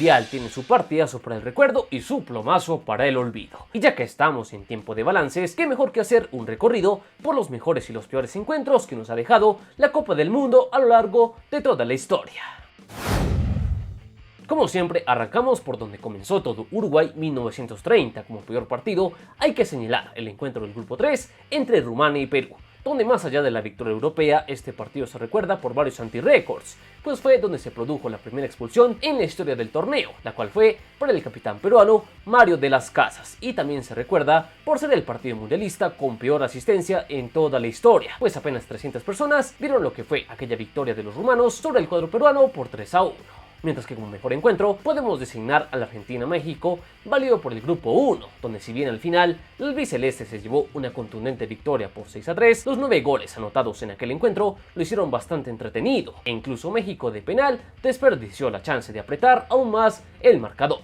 mundial tiene su partidazo para el recuerdo y su plomazo para el olvido. Y ya que estamos en tiempo de balances, qué mejor que hacer un recorrido por los mejores y los peores encuentros que nos ha dejado la Copa del Mundo a lo largo de toda la historia. Como siempre, arrancamos por donde comenzó todo. Uruguay 1930. Como peor partido, hay que señalar el encuentro del grupo 3 entre Rumania y Perú, donde más allá de la victoria europea, este partido se recuerda por varios anti-récords, pues fue donde se produjo la primera expulsión en la historia del torneo, la cual fue por el capitán peruano Mario de las Casas, y también se recuerda por ser el partido mundialista con peor asistencia en toda la historia, pues apenas 300 personas vieron lo que fue aquella victoria de los rumanos sobre el cuadro peruano por 3-1. Mientras que como mejor encuentro podemos designar al Argentina-México, válido por el grupo 1, donde si bien al final el albiceleste se llevó una contundente victoria por 6-3, los 9 goles anotados en aquel encuentro lo hicieron bastante entretenido, e incluso México de penal desperdició la chance de apretar aún más el marcador.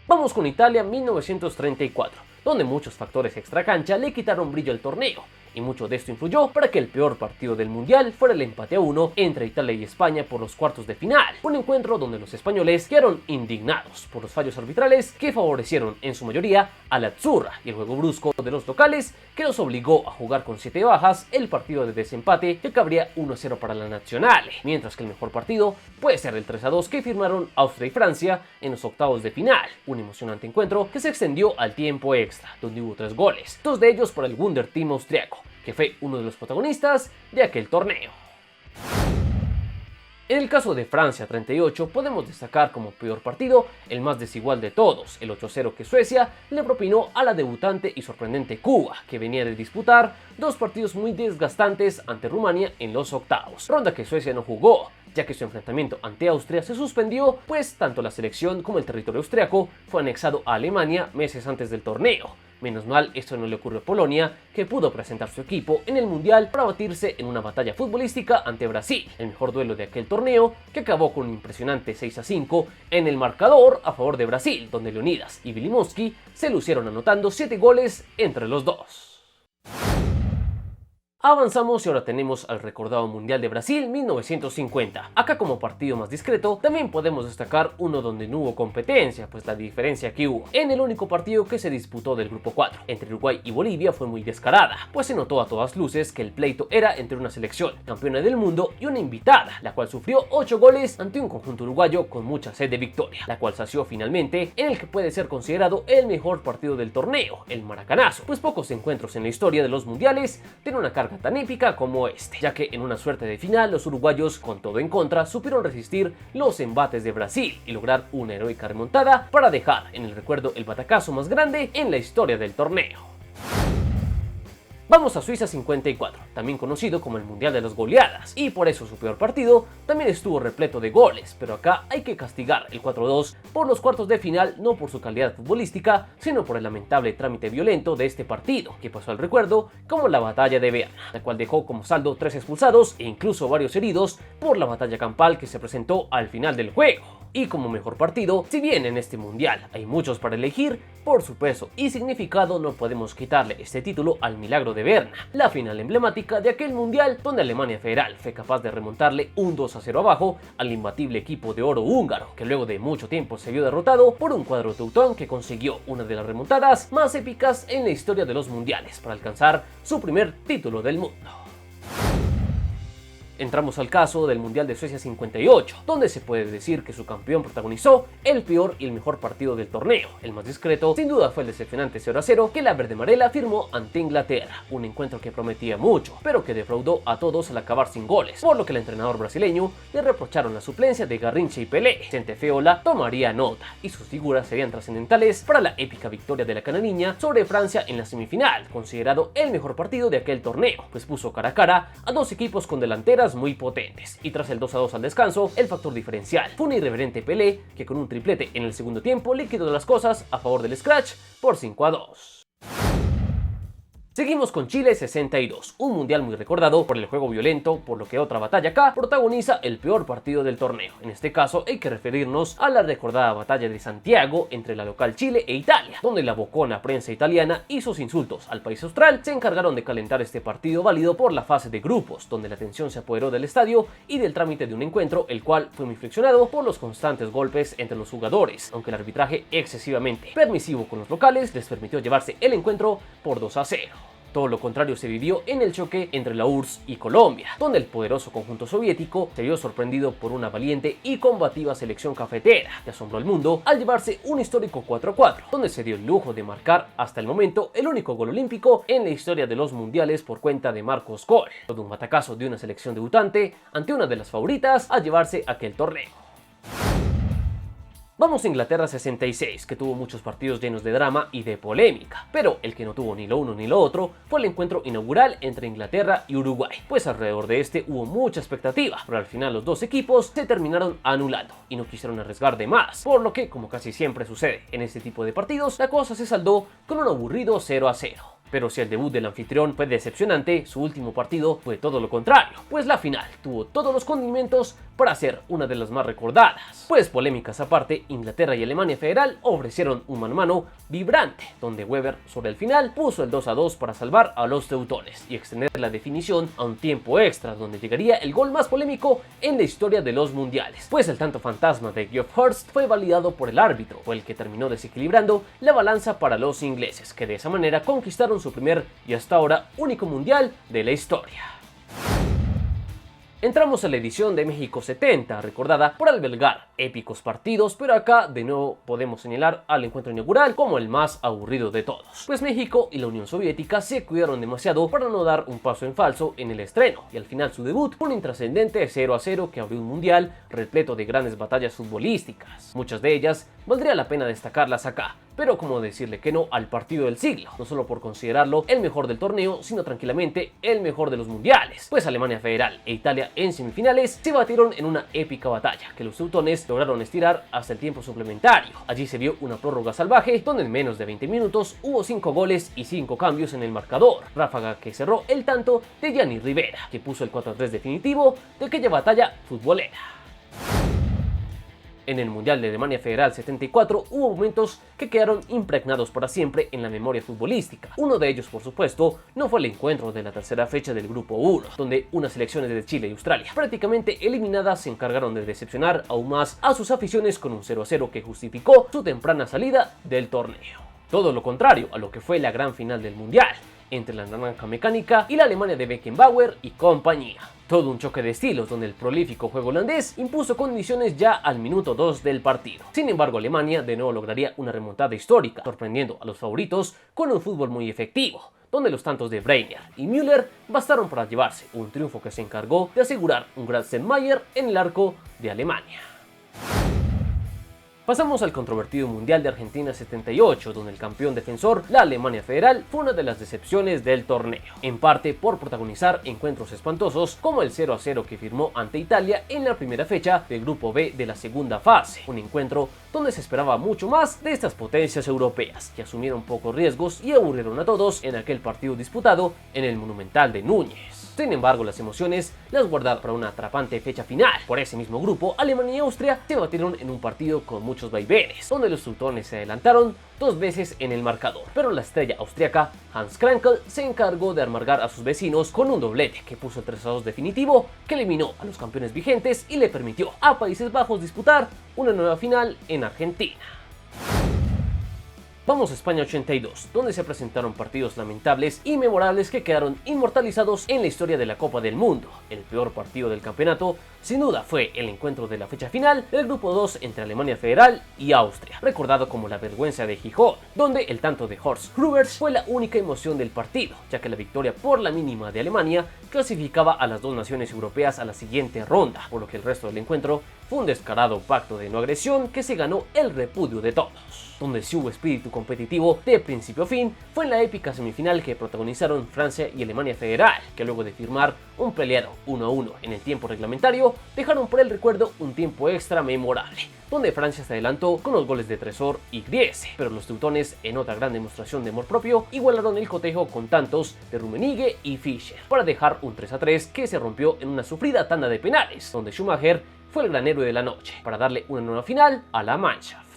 Vamos con Italia 1934, donde muchos factores extracancha le quitaron brillo al torneo, y mucho de esto influyó para que el peor partido del mundial fuera el empate a 1 entre Italia y España por los cuartos de final, un encuentro donde los españoles quedaron indignados por los fallos arbitrales que favorecieron en su mayoría a la Azzurra y el juego brusco de los locales que los obligó a jugar con 7 bajas el partido de desempate que cabría 1-0 para la Nazionale, mientras que el mejor partido puede ser el 3-2 que firmaron Austria y Francia en los octavos de final, un emocionante encuentro que se extendió al tiempo extra, donde hubo 3 goles, 2 de ellos por el Wunder Team austriaco, que fue uno de los protagonistas de aquel torneo. En el caso de Francia 38 podemos destacar como peor partido el más desigual de todos, el 8-0 que Suecia le propinó a la debutante y sorprendente Cuba, que venía de disputar 2 partidos muy desgastantes ante Rumania en los octavos, ronda que Suecia no jugó, ya que su enfrentamiento ante Austria se suspendió, pues tanto la selección como el territorio austriaco fue anexado a Alemania meses antes del torneo. Menos mal esto no le ocurrió a Polonia, que pudo presentar su equipo en el Mundial para batirse en una batalla futbolística ante Brasil, el mejor duelo de aquel torneo, que acabó con un impresionante 6-5 en el marcador a favor de Brasil, donde Leonidas y Wilimowski se lucieron anotando 7 goles entre los dos. Avanzamos y ahora tenemos al recordado Mundial de Brasil 1950. Acá como partido más discreto también podemos destacar uno donde no hubo competencia, pues la diferencia que hubo en el único partido que se disputó del grupo 4 entre Uruguay y Bolivia fue muy descarada, pues se notó a todas luces que el pleito era entre una selección campeona del mundo y una invitada, la cual sufrió 8 goles ante un conjunto uruguayo con mucha sed de victoria, la cual sació finalmente en el que puede ser considerado el mejor partido del torneo, el Maracanazo, pues pocos encuentros en la historia de los mundiales tienen una carga tan épica como este, ya que en una suerte de final los uruguayos, con todo en contra, supieron resistir los embates de Brasil y lograr una heroica remontada para dejar en el recuerdo el batacazo más grande en la historia del torneo. Vamos a Suiza 54, también conocido como el Mundial de las Goleadas, y por eso su peor partido también estuvo repleto de goles, pero acá hay que castigar el 4-2 por los cuartos de final, no por su calidad futbolística, sino por el lamentable trámite violento de este partido, que pasó al recuerdo como la batalla de Berna, la cual dejó como saldo 3 expulsados e incluso varios heridos por la batalla campal que se presentó al final del juego. Y como mejor partido, si bien en este mundial hay muchos para elegir, por su peso y significado no podemos quitarle este título al milagro de Berna, la final emblemática de aquel mundial donde Alemania Federal fue capaz de remontarle un 2-0 abajo al imbatible equipo de oro húngaro, que luego de mucho tiempo se vio derrotado por un cuadro teutón que consiguió una de las remontadas más épicas en la historia de los mundiales para alcanzar su primer título del mundo. Entramos al caso del Mundial de Suecia 58, donde se puede decir que su campeón protagonizó el peor y el mejor partido del torneo. El más discreto, sin duda, fue el decepcionante 0-0 que la verde amarela firmó ante Inglaterra, un encuentro que prometía mucho, pero que defraudó a todos al acabar sin goles, por lo que el entrenador brasileño le reprocharon la suplencia de Garrincha y Pelé. Vicente Feola tomaría nota, y sus figuras serían trascendentales para la épica victoria de la canariña sobre Francia en la semifinal, considerado el mejor partido de aquel torneo, pues puso cara a cara a dos equipos con delanteras muy potentes, y tras el 2-2 al descanso, el factor diferencial fue un irreverente Pelé que con un triplete en el segundo tiempo liquidó las cosas a favor del Scratch por 5-2. Seguimos con Chile 62, un mundial muy recordado por el juego violento, por lo que otra batalla acá protagoniza el peor partido del torneo. En este caso hay que referirnos a la recordada batalla de Santiago entre la local Chile e Italia, donde la bocona prensa italiana y sus insultos al país austral se encargaron de calentar este partido válido por la fase de grupos, donde la tensión se apoderó del estadio y del trámite de un encuentro, el cual fue muy friccionado por los constantes golpes entre los jugadores, aunque el arbitraje excesivamente permisivo con los locales les permitió llevarse el encuentro por 2-0. Todo lo contrario se vivió en el choque entre la URSS y Colombia, donde el poderoso conjunto soviético se vio sorprendido por una valiente y combativa selección cafetera que asombró al mundo al llevarse un histórico 4-4, donde se dio el lujo de marcar hasta el momento el único gol olímpico en la historia de los mundiales por cuenta de Marcos Kohl, todo un batacazo de una selección debutante ante una de las favoritas a llevarse aquel torneo. Vamos a Inglaterra 66, que tuvo muchos partidos llenos de drama y de polémica, pero el que no tuvo ni lo uno ni lo otro fue el encuentro inaugural entre Inglaterra y Uruguay, pues alrededor de este hubo mucha expectativa, pero al final los dos equipos se terminaron anulando y no quisieron arriesgar de más, por lo que, como casi siempre sucede en este tipo de partidos, la cosa se saldó con un aburrido 0-0. Pero si el debut del anfitrión fue decepcionante, su último partido fue todo lo contrario, pues la final tuvo todos los condimentos para ser una de las más recordadas. Pues polémicas aparte, Inglaterra y Alemania Federal ofrecieron un mano a mano vibrante, donde Weber sobre el final puso el 2-2 para salvar a los teutones y extender la definición a un tiempo extra, donde llegaría el gol más polémico en la historia de los mundiales, pues el tanto fantasma de Geoff Hurst fue validado por el árbitro, fue el que terminó desequilibrando la balanza para los ingleses, que de esa manera conquistaron su primer y hasta ahora único mundial de la historia. Entramos a la edición de México 70, recordada por albergar épicos partidos, pero acá de nuevo podemos señalar al encuentro inaugural como el más aburrido de todos, pues México y la Unión Soviética se cuidaron demasiado para no dar un paso en falso en el estreno, y al final su debut fue un intrascendente 0-0 que abrió un mundial repleto de grandes batallas futbolísticas. Muchas de ellas valdría la pena destacarlas acá, pero como decirle que no al partido del siglo, no solo por considerarlo el mejor del torneo, sino tranquilamente el mejor de los mundiales, pues Alemania Federal e Italia en semifinales se batieron en una épica batalla que los teutones lograron estirar hasta el tiempo suplementario. Allí se vio una prórroga salvaje donde en menos de 20 minutos hubo 5 goles y 5 cambios en el marcador, ráfaga que cerró el tanto de Gianni Rivera, que puso el 4-3 definitivo de aquella batalla futbolera. En el Mundial de Alemania Federal 74 hubo momentos que quedaron impregnados para siempre en la memoria futbolística. Uno de ellos, por supuesto, no fue el encuentro de la tercera fecha del Grupo 1, donde unas selecciones de Chile y Australia, prácticamente eliminadas, se encargaron de decepcionar aún más a sus aficiones con un 0-0 que justificó su temprana salida del torneo. Todo lo contrario a lo que fue la gran final del Mundial, entre la naranja mecánica y la Alemania de Beckenbauer y compañía. Todo un choque de estilos donde el prolífico juego holandés impuso condiciones ya al minuto 2 del partido. Sin embargo, Alemania de nuevo lograría una remontada histórica, sorprendiendo a los favoritos con un fútbol muy efectivo, donde los tantos de Breitner y Müller bastaron para llevarse un triunfo que se encargó de asegurar un Grassenmayer en el arco de Alemania. Pasamos al controvertido Mundial de Argentina 78, donde el campeón defensor, la Alemania Federal, fue una de las decepciones del torneo, en parte por protagonizar encuentros espantosos como el 0-0 que firmó ante Italia en la primera fecha del Grupo B de la segunda fase, un encuentro donde se esperaba mucho más de estas potencias europeas, que asumieron pocos riesgos y aburrieron a todos en aquel partido disputado en el Monumental de Núñez. Sin embargo, las emociones las guardaron para una atrapante fecha final. Por ese mismo grupo, Alemania y Austria se batieron en un partido con muchos vaivenes, donde los teutones se adelantaron 2 veces en el marcador, pero la estrella austriaca Hans Krankel se encargó de amargar a sus vecinos con un doblete que puso el 3-2 definitivo, que eliminó a los campeones vigentes y le permitió a Países Bajos disputar una nueva final en Argentina. Vamos a España 82, donde se presentaron partidos lamentables y memorables que quedaron inmortalizados en la historia de la Copa del Mundo. El peor partido del campeonato, sin duda, fue el encuentro de la fecha final del Grupo 2 entre Alemania Federal y Austria, recordado como la vergüenza de Gijón, donde el tanto de Horst Grubers fue la única emoción del partido, ya que la victoria por la mínima de Alemania clasificaba a las dos naciones europeas a la siguiente ronda, por lo que el resto del encuentro fue un descarado pacto de no agresión que se ganó el repudio de todos. Donde sí hubo espíritu competitivo de principio a fin fue en la épica semifinal que protagonizaron Francia y Alemania Federal, que luego de firmar un peleado 1-1 en el tiempo reglamentario, dejaron por el recuerdo un tiempo extra memorable, donde Francia se adelantó con los goles de Tresor y Griese, pero los teutones, en otra gran demostración de amor propio, igualaron el cotejo con tantos de Rummenigge y Fischer, para dejar un 3-3 que se rompió en una sufrida tanda de penales, donde Schumacher fue el gran héroe de la noche, para darle una nueva final a la Mannschaft.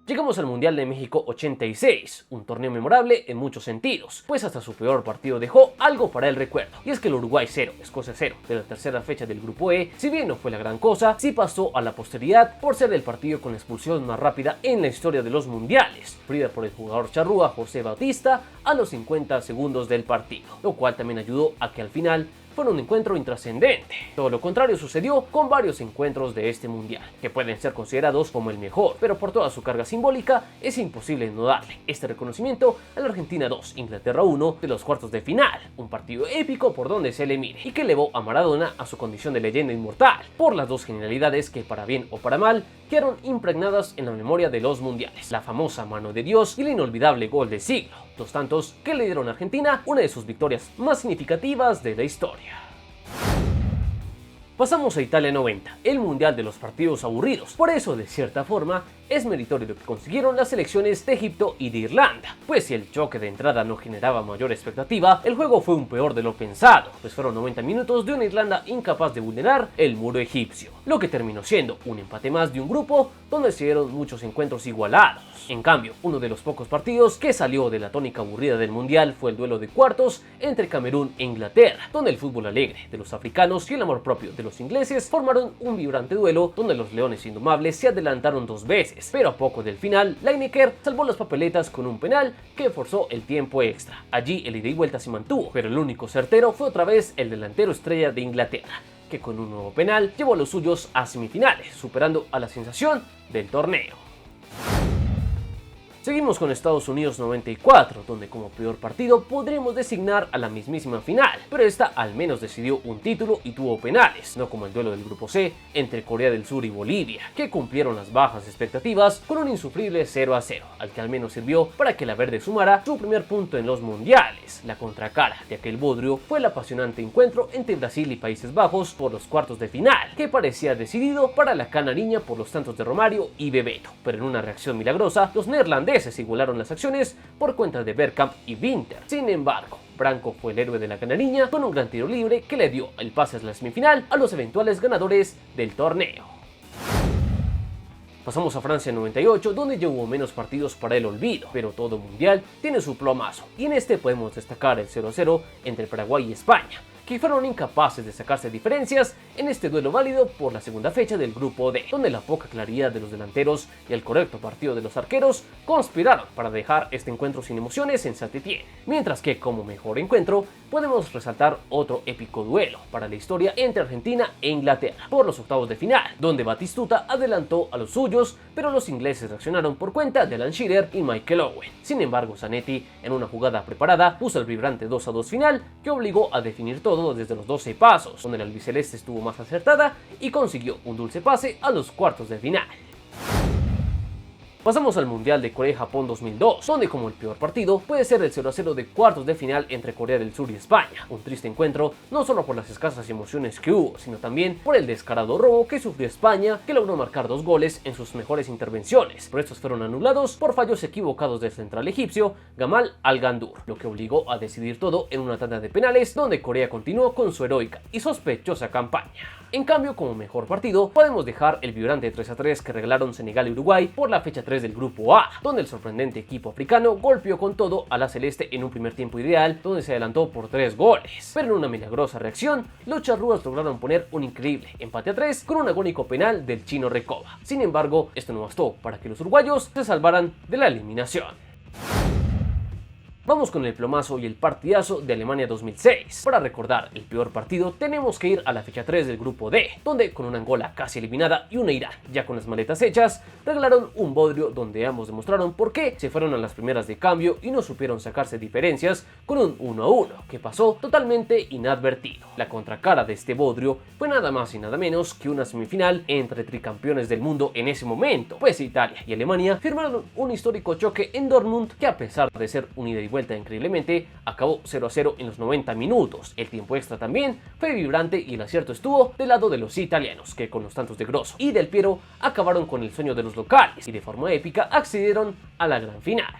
Llegamos al Mundial de México 86, un torneo memorable en muchos sentidos, pues hasta su peor partido dejó algo para el recuerdo, y es que el Uruguay 0, Escocia 0 de la tercera fecha del Grupo E, si bien no fue la gran cosa, sí pasó a la posteridad por ser el partido con la expulsión más rápida en la historia de los mundiales, sufrida por el jugador charrúa José Bautista a los 50 segundos del partido, lo cual también ayudó a que al final fuera un encuentro intrascendente. Todo lo contrario sucedió con varios encuentros de este mundial, que pueden ser considerados como el mejor, pero por toda su carga simbólica es imposible no darle este reconocimiento a la Argentina 2, Inglaterra 1 de los cuartos de final, un partido épico por donde se le mire y que elevó a Maradona a su condición de leyenda inmortal, por las dos genialidades que para bien o para mal quedaron impregnadas en la memoria de los mundiales, la famosa mano de Dios y el inolvidable gol del siglo, dos tantos que le dieron a Argentina una de sus victorias más significativas de la historia. Pasamos a Italia 90, el mundial de los partidos aburridos. Por eso, de cierta forma, es meritorio lo que consiguieron las selecciones de Egipto y de Irlanda, pues si el choque de entrada no generaba mayor expectativa, el juego fue un peor de lo pensado, pues fueron 90 minutos de una Irlanda incapaz de vulnerar el muro egipcio, lo que terminó siendo un empate más de un grupo donde se dieron muchos encuentros igualados. En cambio, uno de los pocos partidos que salió de la tónica aburrida del mundial fue el duelo de cuartos entre Camerún e Inglaterra, donde el fútbol alegre de los africanos y el amor propio de los ingleses formaron un vibrante duelo donde los leones indomables se adelantaron dos veces, pero a poco del final, Lineker salvó las papeletas con un penal que forzó el tiempo extra. Allí el ida y vuelta se mantuvo, pero el único certero fue otra vez el delantero estrella de Inglaterra, que con un nuevo penal llevó a los suyos a semifinales, superando a la sensación del torneo. Seguimos con Estados Unidos 94, donde como peor partido podremos designar a la mismísima final, pero esta al menos decidió un título y tuvo penales, no como el duelo del Grupo C entre Corea del Sur y Bolivia, que cumplieron las bajas expectativas con un insufrible 0-0, al que al menos sirvió para que la verde sumara su primer punto en los mundiales. La contracara de aquel bodrio fue el apasionante encuentro entre Brasil y Países Bajos por los cuartos de final, que parecía decidido para la canariña por los tantos de Romario y Bebeto, pero en una reacción milagrosa, los neerlandeses igualaron las acciones por cuenta de Bergkamp y Winter. Sin embargo, Branco fue el héroe de la canariña con un gran tiro libre que le dio el pase a la semifinal a los eventuales ganadores del torneo. Pasamos a Francia 98, donde ya hubo menos partidos para el olvido, pero todo mundial tiene su plomazo, y en este podemos destacar el 0-0 entre Paraguay y España, que fueron incapaces de sacarse diferencias en este duelo válido por la segunda fecha del Grupo D, donde la poca claridad de los delanteros y el correcto partido de los arqueros conspiraron para dejar este encuentro sin emociones en Saint-Étienne, mientras que como mejor encuentro podemos resaltar otro épico duelo para la historia entre Argentina e Inglaterra por los octavos de final, donde Batistuta adelantó a los suyos, pero los ingleses reaccionaron por cuenta de Alan Shearer y Michael Owen. Sin embargo, Zanetti, en una jugada preparada, puso el vibrante 2-2 final que obligó a definir todo desde los 12 pasos, donde la albiceleste estuvo más acertada y consiguió un dulce pase a los cuartos de final. Pasamos al Mundial de Corea y Japón 2002, donde como el peor partido puede ser el 0-0 de cuartos de final entre Corea del Sur y España. Un triste encuentro, no solo por las escasas emociones que hubo, sino también por el descarado robo que sufrió España, que logró marcar 2 goles en sus mejores intervenciones, pero estos fueron anulados por fallos equivocados del central egipcio Gamal Al-Gandour, lo que obligó a decidir todo en una tanda de penales, donde Corea continuó con su heroica y sospechosa campaña. En cambio, como mejor partido, podemos dejar el vibrante 3-3 que regalaron Senegal y Uruguay por la fecha 3 del Grupo A, donde el sorprendente equipo africano golpeó con todo a la celeste en un primer tiempo ideal, donde se adelantó por 3 goles. Pero en una milagrosa reacción, los charrúas lograron poner un increíble empate a 3 con un agónico penal del chino Recoba. Sin embargo, esto no bastó para que los uruguayos se salvaran de la eliminación. Vamos con el plomazo y el partidazo de Alemania 2006. Para recordar el peor partido tenemos que ir a la fecha 3 del grupo D, donde con una Angola casi eliminada y una Irán ya con las maletas hechas, regalaron un bodrio donde ambos demostraron por qué se fueron a las primeras de cambio y no supieron sacarse diferencias con un 1-1 que pasó totalmente inadvertido. La contracara de este bodrio fue nada más y nada menos que una semifinal entre tricampeones del mundo en ese momento, pues Italia y Alemania firmaron un histórico choque en Dortmund que, a pesar de ser un ida y vuelta increíblemente, acabó 0-0 en los 90 minutos. El tiempo extra también fue vibrante y el acierto estuvo del lado de los italianos, que con los tantos de Grosso y Del Piero acabaron con el sueño de los locales y de forma épica accedieron a la gran final.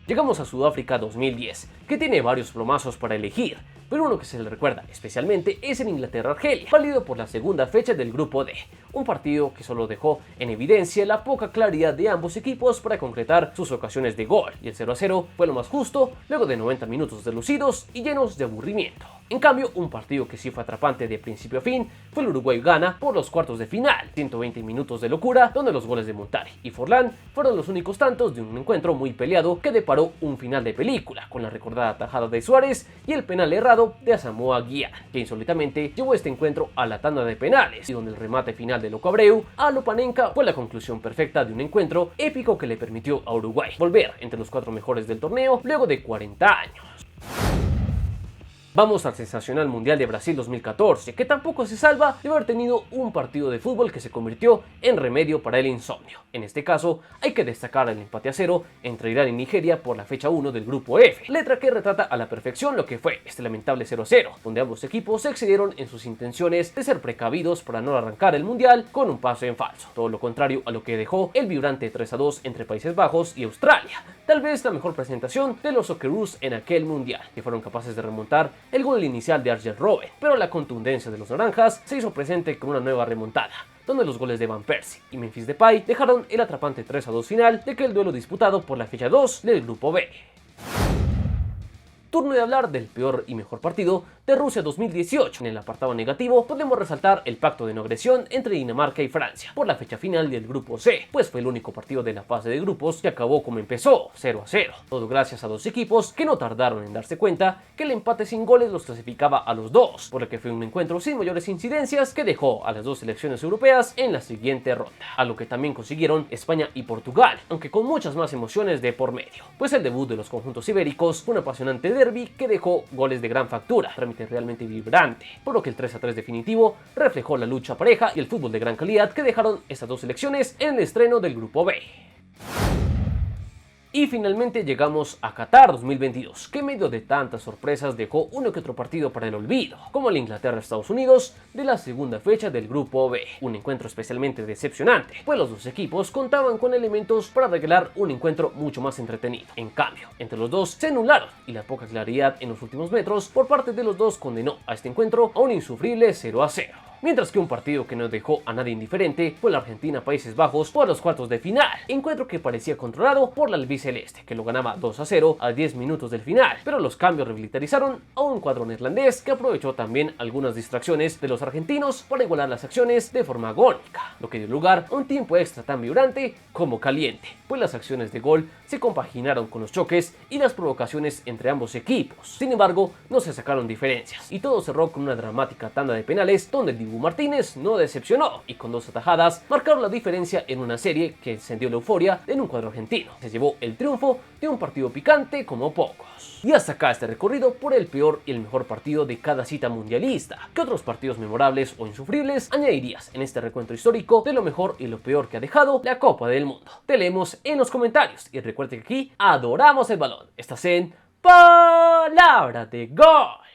Llegamos a Sudáfrica 2010, que tiene varios plomazos para elegir, pero uno que se le recuerda especialmente es el Inglaterra-Argelia, válido por la segunda fecha del grupo D, un partido que solo dejó en evidencia la poca claridad de ambos equipos para concretar sus ocasiones de gol, y el 0-0 fue lo más justo luego de 90 minutos deslucidos y llenos de aburrimiento. En cambio, un partido que sí fue atrapante de principio a fin fue el Uruguay-Ghana por los cuartos de final, 120 minutos de locura donde los goles de Montari y Forlán fueron los únicos tantos de un encuentro muy peleado que deparó un final de película, con la recordada tajada de Suárez y el penal errado de Asamoah Gyan, que insólitamente llevó este encuentro a la tanda de penales, y donde el remate final de Loco Abreu a Lopanenka fue la conclusión perfecta de un encuentro épico que le permitió a Uruguay volver entre los 4 mejores del torneo luego de 40 años. Vamos al sensacional Mundial de Brasil 2014, que tampoco se salva de haber tenido un partido de fútbol que se convirtió en remedio para el insomnio. En este caso, hay que destacar el empate a 0 entre Irán y Nigeria por la fecha 1 del grupo F, letra que retrata a la perfección lo que fue este lamentable 0-0, donde ambos equipos se excedieron en sus intenciones de ser precavidos para no arrancar el Mundial con un pase en falso, todo lo contrario a lo que dejó el vibrante 3-2 entre Países Bajos y Australia, tal vez la mejor presentación de los Socceroos en aquel Mundial, que fueron capaces de remontar el gol inicial de Arjen Robben, pero la contundencia de los naranjas se hizo presente con una nueva remontada, donde los goles de Van Persie y Memphis Depay dejaron el atrapante 3-2 final de aquel duelo disputado por la fecha 2 del grupo B. Turno de hablar del peor y mejor partido de Rusia 2018. En el apartado negativo podemos resaltar el pacto de no agresión entre Dinamarca y Francia por la fecha final del grupo C, pues fue el único partido de la fase de grupos que acabó como empezó, 0-0. Todo gracias a dos equipos que no tardaron en darse cuenta que el empate sin goles los clasificaba a los dos, por lo que fue un encuentro sin mayores incidencias que dejó a las dos selecciones europeas en la siguiente ronda, a lo que también consiguieron España y Portugal, aunque con muchas más emociones de por medio, pues el debut de los conjuntos ibéricos fue un apasionante derbi que dejó goles de gran factura, trámite realmente vibrante, por lo que el 3-3 definitivo reflejó la lucha pareja y el fútbol de gran calidad que dejaron estas dos selecciones en el estreno del grupo B. Y finalmente llegamos a Qatar 2022, que en medio de tantas sorpresas dejó uno que otro partido para el olvido, como el Inglaterra-Estados Unidos de la segunda fecha del grupo B, un encuentro especialmente decepcionante, pues los dos equipos contaban con elementos para regalar un encuentro mucho más entretenido. En cambio, entre los dos se anularon y la poca claridad en los últimos metros por parte de los dos condenó a este encuentro a un insufrible 0-0. Mientras que un partido que no dejó a nadie indiferente fue la Argentina-Países Bajos por los cuartos de final, encuentro que parecía controlado por la albiceleste, que lo ganaba 2-0 a 10 minutos del final, pero los cambios revitalizaron a un cuadro neerlandés que aprovechó también algunas distracciones de los argentinos para igualar las acciones de forma agónica, lo que dio lugar a un tiempo extra tan vibrante como caliente, pues las acciones de gol se compaginaron con los choques y las provocaciones entre ambos equipos. Sin embargo, no se sacaron diferencias y todo cerró con una dramática tanda de penales donde el Dibu Martínez no decepcionó y con dos atajadas marcaron la diferencia en una serie que encendió la euforia en un cuadro argentino. Se llevó el triunfo de un partido picante como pocos. Y hasta acá este recorrido por el peor y el mejor partido de cada cita mundialista. ¿Qué otros partidos memorables o insufribles añadirías en este recuento histórico de lo mejor y lo peor que ha dejado la Copa del Mundo? Te leemos en los comentarios y recuerda que aquí adoramos el balón. Estás en Palabra de Gol.